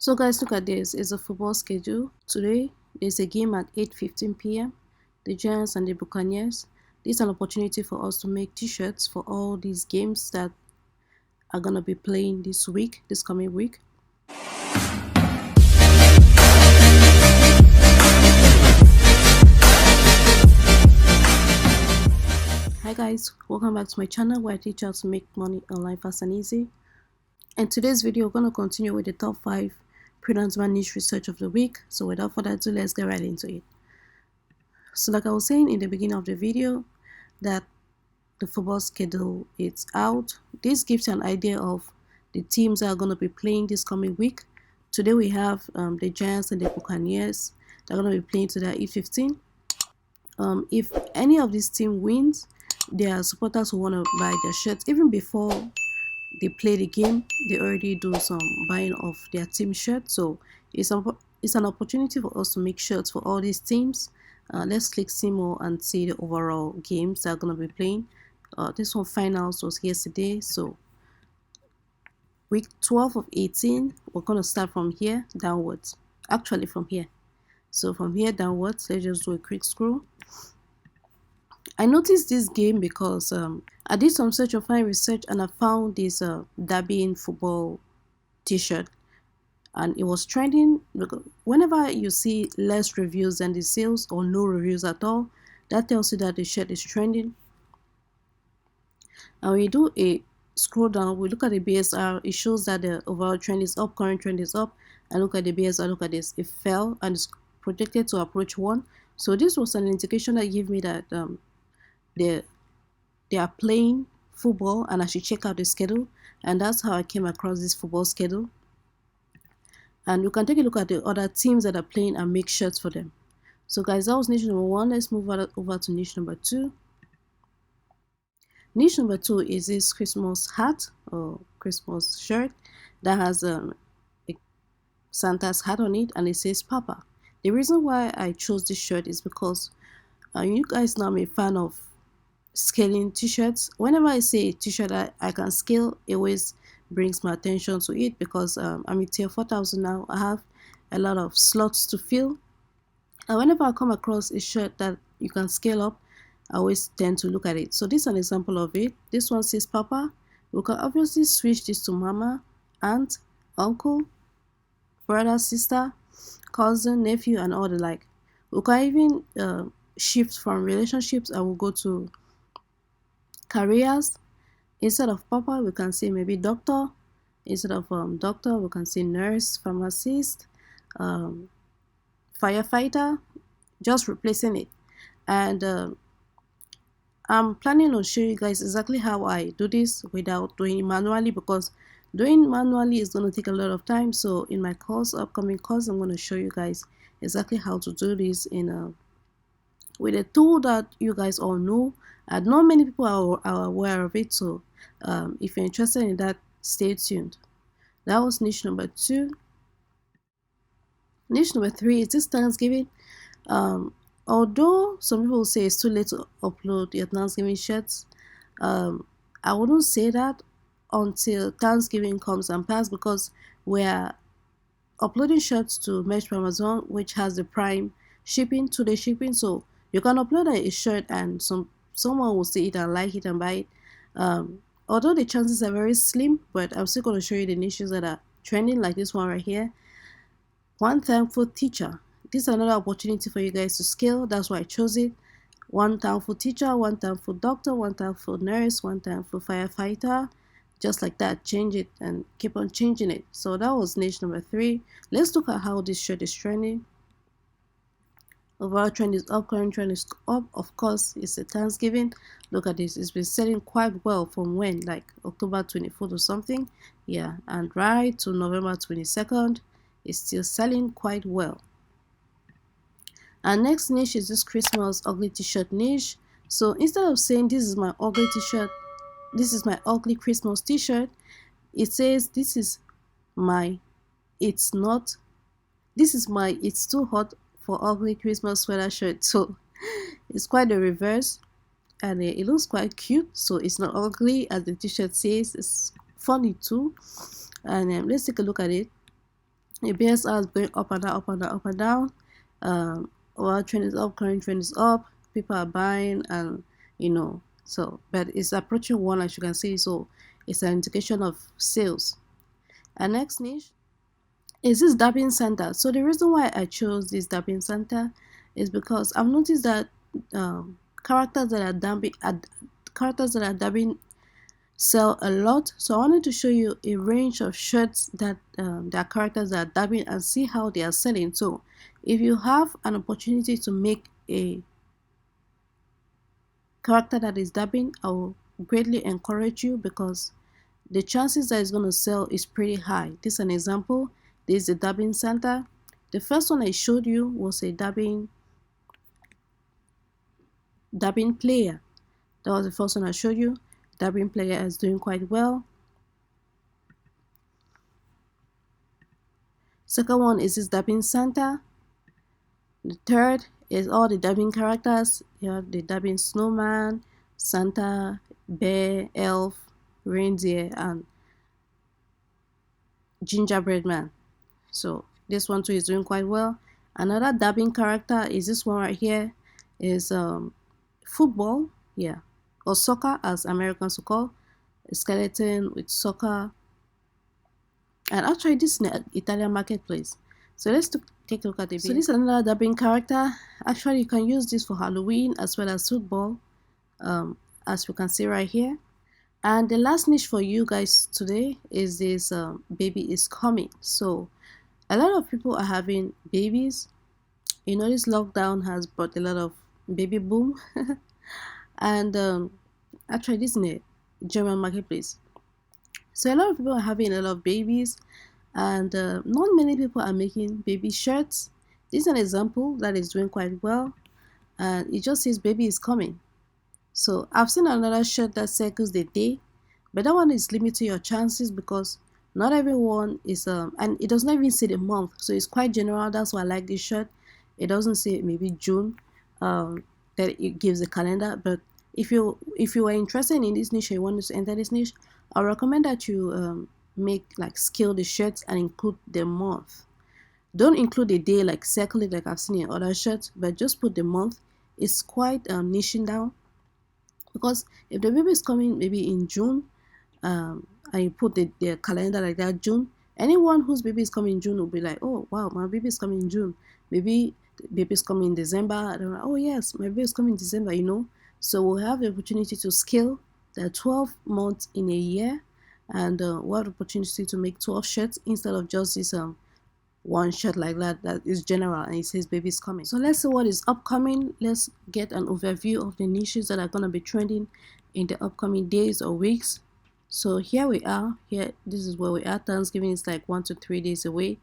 So guys, look at this. It's a football schedule. Today, there's a game at 8:15 p.m. The Giants and the Buccaneers. This is an opportunity for us to make t-shirts for all these games that are going to be playing this coming week. Hi guys, welcome back to my channel where I teach you how to make money online fast and easy. In today's video, we're going to continue with the top 5 pre-announcement niche research of the week. So without further ado, let's get right into it. So like I was saying in the beginning of the video, that the football schedule is out. This gives you an idea of the teams that are going to be playing this coming week. Today we have the Giants and the Buccaneers. They're going to be playing today at 8:15. If any of these team wins, their supporters will want to buy their shirts even before they play the game. They already do some buying of their team shirts, so it's an opportunity for us to make shirts for all these teams. Let's click see more and see the overall games that are going to be playing. This one finals was yesterday, so week 12 of 18, we're going to start from here downwards, actually from here. So from here downwards, let's just do a quick scroll. I noticed this game because I did some search and find research and I found this Derby football t-shirt, and it was trending. Whenever you see less reviews than the sales or no reviews at all, that tells you that the shirt is trending. And when you do a scroll down, we look at the BSR, it shows that the overall trend is up, current trend is up. And look at the BSR, look at this, it fell and it's projected to approach 1. So this was an indication that gave me that they are playing football and I should check out the schedule. And that's how I came across this football schedule. And you can take a look at the other teams that are playing and make shirts for them. So guys, that was niche number 1. Let's move over to niche number 2. Niche number 2 is this Christmas hat or Christmas shirt that has a Santa's hat on it and it says Papa. The reason why I chose this shirt is because you guys know I'm a fan of scaling t-shirts. Whenever I say a t-shirt I can scale, it always brings my attention to it because I'm in tier 4000 now. I have a lot of slots to fill, and whenever I come across a shirt that you can scale up, I always tend to look at it. So this is an example of it. This one says Papa. We can obviously switch this to Mama, Aunt, Uncle, brother, sister, cousin, nephew, and all the like. We can even shift from relationships. I will go to careers. Instead of Papa, we can say maybe doctor. Instead of doctor, we can say nurse, pharmacist, firefighter, just replacing it. And I'm planning on showing you guys exactly how I do this without doing it manually, because doing manually is going to take a lot of time. So in my upcoming course, I'm going to show you guys exactly how to do this with a tool that you guys all know, and not many people are aware of it. So if you're interested in that, stay tuned. That was niche number 2. Niche number 3 is this Thanksgiving. Although some people say it's too late to upload your Thanksgiving shirts, I wouldn't say that until Thanksgiving comes and passes, because we're uploading shirts to Mesh Amazon, which has the Prime shipping, 2-day shipping. So you can upload a shirt and someone will see it and like it and buy it. Although the chances are very slim, but I'm still going to show you the niches that are trending, like this one right here. One thankful teacher. This is another opportunity for you guys to scale. That's why I chose it. One thankful teacher, one thankful doctor, one thankful nurse, one thankful firefighter. Just like that, change it and keep on changing it. So that was niche number 3. Let's look at how this shirt is trending. Overall trend is up, current trend is up. Of course, it's a Thanksgiving. Look at this, it's been selling quite well from when, like October 24th or something. Yeah, and right to November 22nd, it's still selling quite well. Our next niche is this Christmas ugly t-shirt niche. So instead of saying this is my ugly t-shirt, this is my ugly Christmas t-shirt, it says this is my it's too hot for ugly Christmas sweater shirt. So it's quite the reverse, and it looks quite cute. So it's not ugly as the t-shirt says, it's funny too. And let's take a look at it. The BSR is going up and down, up and down, up and down. Our trend is up, current trend is up. People are buying, and so but it's approaching one, as you can see. So it's an indication of sales. Our next niche is this dabbing center. So the reason why I chose this dabbing center is because I've noticed that characters that are dabbing sell a lot. So I wanted to show you a range of shirts that their characters are dabbing and see how they are selling. So if you have an opportunity to make a character that is dabbing, I will greatly encourage you, because the chances that it's going to sell is pretty high. This is an example. This is the dabbing center. The first one I showed you was a dabbing player. That was the first one I showed you. Dabbing player is doing quite well. Second one is this dabbing center. The third is all the dabbing characters. You have the dabbing snowman, Santa, bear, elf, reindeer, and gingerbread man. So this one too is doing quite well. Another dabbing character is this one right here. Is football, yeah, or soccer as Americans will call. A skeleton with soccer. And actually this is in the Italian marketplace. So let's take a look at it. So this is another dabbing character. Actually you can use this for Halloween as well as football, as you can see right here. And the last niche for you guys today is this baby is coming. So a lot of people are having babies. This lockdown has brought a lot of baby boom. And actually this is in the German marketplace. So a lot of people are having a lot of babies, and not many people are making baby shirts. This is an example that is doing quite well, and it just says baby is coming. So I've seen another shirt that circles the day, but that one is limiting your chances because not everyone is and it does not even say the month, so it's quite general. That's why I like this shirt. It doesn't say maybe June, that it gives a calendar. But if you are interested in this niche, or you want to enter this niche, I recommend that you make like scale the shirts and include the month. Don't include the day, like circle it like I've seen in other shirts, but just put the month. It's quite niching down, because if the baby is coming maybe in June, and you put the calendar like that, June, anyone whose baby is coming in June will be like, oh wow, my baby is coming in June. Maybe the baby is coming in December. I don't know. Oh yes, my baby is coming in December. So we'll have the opportunity to scale the 12 months in a year, and we'll have the opportunity to make 12 shirts instead of just this one shirt like that is general and it says baby is coming. So let's see what is upcoming. Let's get an overview of the niches that are going to be trending in the upcoming days or weeks. So here we are. Here, this is where we are. Thanksgiving is like 1 to 3 days away,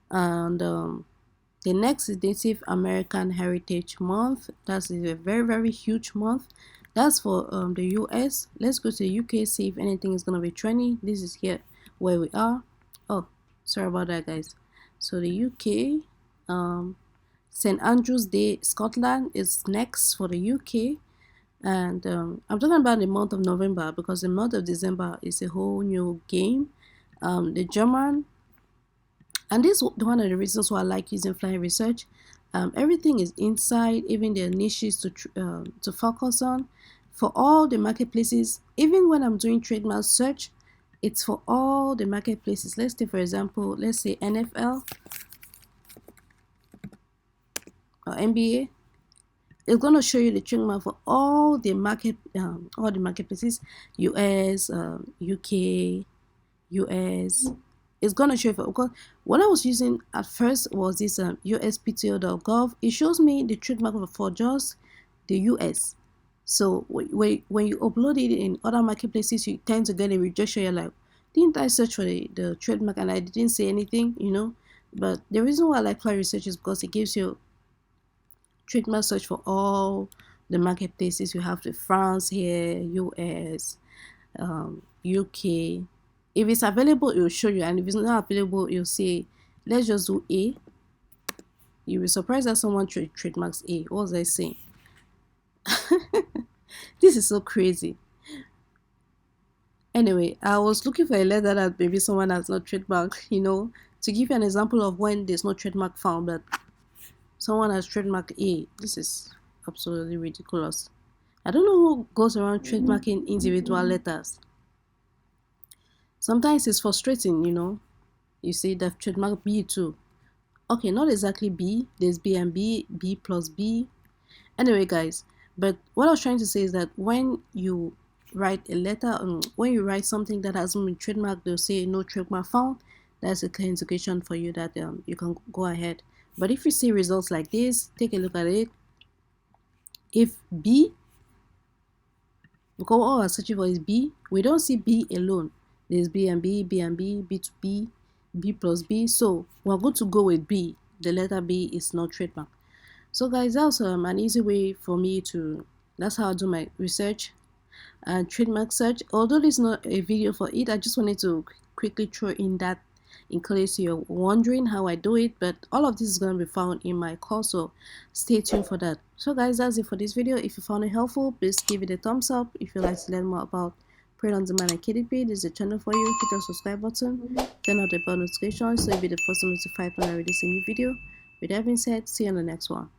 and the next is Native American Heritage Month. That is a very, very huge month. That's for the US. Let's go to the UK, see if anything is going to be trending. This is here where we are. Oh, sorry about that, guys. So the UK, St. Andrew's Day, Scotland is next for the UK. And I'm talking about the month of November, because the month of December is a whole new game. The German, and this is one of the reasons why I like using Flying Research. Everything is inside, even the niches to focus on for all the marketplaces. Even when I'm doing trademark search, it's for all the marketplaces. Let's take, for example, let's say NFL or NBA. It's going to show you the trademark for all the marketplaces, US, UK, US. It's going to show you because what I was using at first was this uspto.gov. It shows me the trademark for just the US. So when you upload it in other marketplaces, you tend to get a rejection. You're like, didn't I search for the trademark and I didn't say anything, But the reason why I like Fly Research is because it gives you trademark search for all the marketplaces. You have the France here, US, UK. If it's available, it will show you, and if it's not available, you'll say, let's just do A. You'll be surprised that someone trademarks A. What was I saying? This is so crazy. Anyway, I was looking for a letter that maybe someone has not trademarked, To give you an example of when there's no trademark found, but someone has trademarked A, this is absolutely ridiculous. I don't know who goes around trademarking individual letters. Sometimes it's frustrating, you know. You see, they've trademarked B too. Okay, not exactly B. There's B and B, B plus B. Anyway, guys, but what I was trying to say is that when you write a letter, when you write something that hasn't been trademarked, they'll say no trademark found. That's a clear indication for you that you can go ahead. But if you see results like this, take a look at it. If B, because all we're searching for is B, we don't see B alone. There's B and B, B and B, B to B, B plus B. So we're going to go with B. The letter B is not trademark. So guys, that's an easy way for me to, that's how I do my research and trademark search. Although this is not a video for it, I just wanted to quickly throw in that in case you're wondering how I do it. But all of this is going to be found in my course, so stay tuned for that. So guys, that's it for this video. If you found it helpful, please give it a thumbs up. If you'd like to learn more about Print on Demand and KDP, this is the channel for you. Hit the subscribe button, turn on the bell notification so you'll be the first to notified when I release a new video. With that being said, see you on the next one.